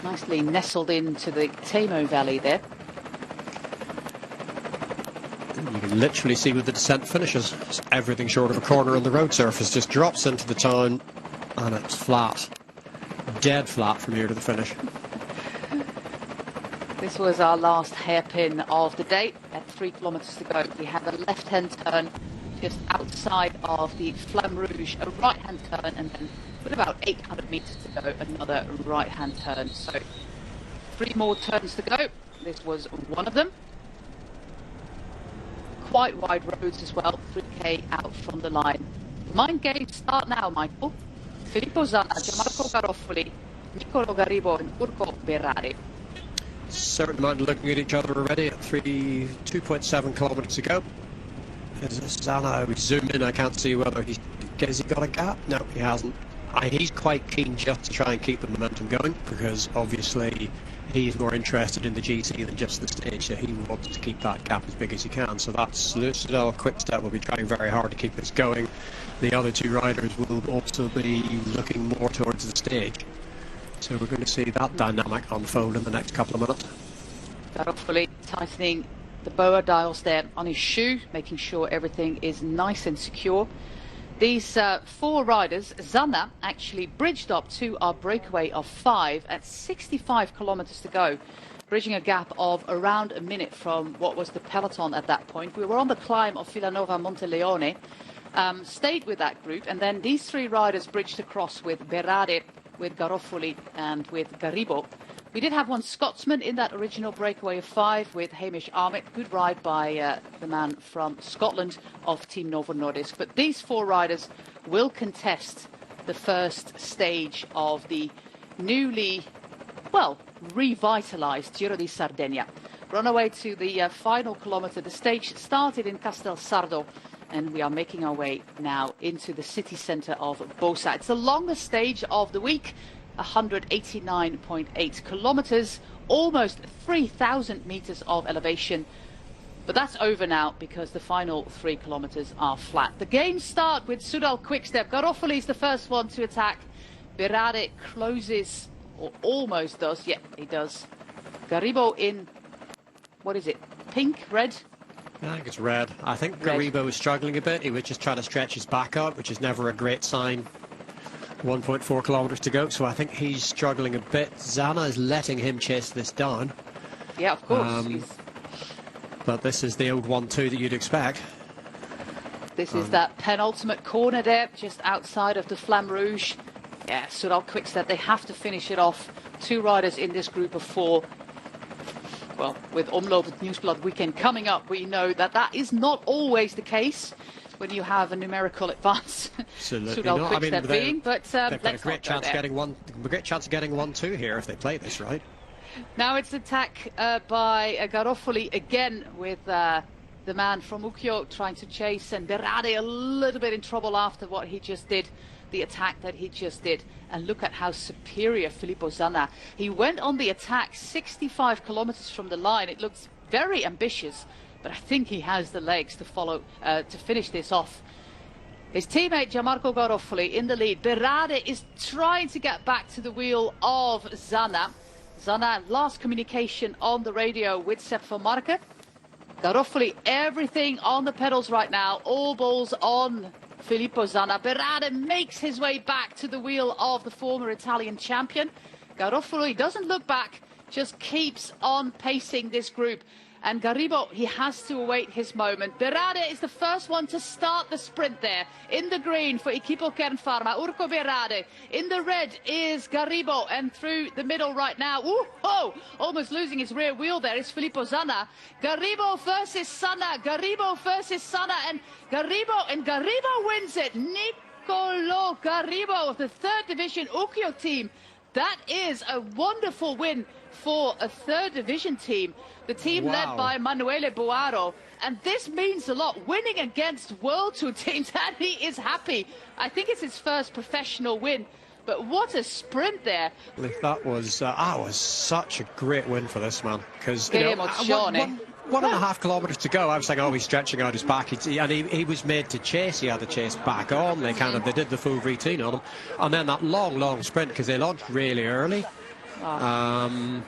Nicely nestled into the Tamo Valley there. You can literally see where the descent finishes. It's everything short of a corner on the road surface. Just drops into the town and it's flat. Dead flat from here to the finish. This was our last hairpin of the day. At 3 kilometers to go, we have a left-hand turn just outside of the Flamme Rouge, a right-hand turn, and then with about 800 meters to go, another right-hand turn. So 3 more turns to go. This was one of them. Quite wide roads as well, 3K out from the line. Mind games start now, Michael. Filippo Zanna, Gianmarco Garofoli, Nicolo Garibo and Urco Berrari. Certain amount looking at each other already at 2.7 kilometers to go. Zanna, we zoom in, I can't see whether has he got a gap? No, he hasn't. He's quite keen just to try and keep the momentum going, because obviously he's more interested in the GC than just the stage, so he wants to keep that gap as big as he can. So that's Soudal-QuickStep will be trying very hard to keep this going. The other 2 riders will also be looking more towards the stage. So we're going to see that dynamic unfold in the next couple of minutes. Garofoli tightening the BOA dials there on his shoe, making sure everything is nice and secure. These 4 riders, Zanna actually bridged up to our breakaway of 5 at 65 kilometers to go, bridging a gap of around a minute from what was the peloton at that point. We were on the climb of Villanova Monteleone, stayed with that group, and then these 3 riders bridged across with Berrari, with Garofoli and with Garibo. We did have one Scotsman in that original breakaway of 5 with Hamish Armitt. Good ride by the man from Scotland of Team Novo Nordisk. But these 4 riders will contest the first stage of the newly, well, revitalised Giro di Sardegna. We're on our way to the final kilometre. The stage started in Castel Sardo, and we are making our way now into the city centre of Bosa. It's the longest stage of the week. 189.8 kilometers, almost 3,000 meters of elevation. But that's over now because the final 3 kilometers are flat. The games start with Soudal-QuickStep. Garofoli is the first one to attack. Berrari closes, or almost does. Yeah, he does. Garibo in, what is it, pink, red? I think it's red. I think Red. Garibo was struggling a bit. He was just trying to stretch his back out, which is never a great sign. 1.4 kilometers to go, so I think he's struggling a bit. Zanna is letting him chase this down. Yeah, of course. But this is the old 1-2 that you'd expect. This is that penultimate corner there, just outside of the Flamme Rouge. Yeah, Soudal-QuickStep, they have to finish it off. 2 riders in this group of 4. Well, with Omloop Nieuwsblad weekend coming up, we know that that is not always the case when you have a numerical advance. Soudal-QuickStep being, but they've got a great chance of getting 1-2 here if they play this right. Now it's attack by Garofoli again with the man from Ucchio trying to chase, and Berrari a little bit in trouble after what he just did, the attack that he just did. And look at how superior Filippo Zanna. He went on the attack 65 kilometers from the line. It looks very ambitious, but I think he has the legs to follow, to finish this off. His teammate Gianmarco Garofoli in the lead. Berrari is trying to get back to the wheel of Zanna. Zanna, last communication on the radio with Sepp van Marken. Garofoli, everything on the pedals right now. All balls on Filippo Zanna. Berrari makes his way back to the wheel of the former Italian champion. Garofoli doesn't look back, just keeps on pacing this group. And Garibo, he has to await his moment. Berrari is the first one to start the sprint there. In the green for Equipo Kernpharma, Urco Berrari. In the red is Garibo, and through the middle right now, almost losing his rear wheel there is Filippo Zanna. Garibo versus Zanna, Garibo versus Zanna, and Garibo wins it. Nicolo Garibo of the 3rd Division Ucchio team. That is a wonderful win for a 3rd Division team. The team led by Manuele Boaro. And this means a lot. Winning against World Tour teams, and he is happy. I think it's his first professional win. But what a sprint there. That was such a great win for this man. Because, you know, 1.5 kilometers to go. I was thinking, he's stretching out his back. He was made to chase. He had the chase back on. They did the full routine on him. And then that long sprint, because they launched really early. Oh.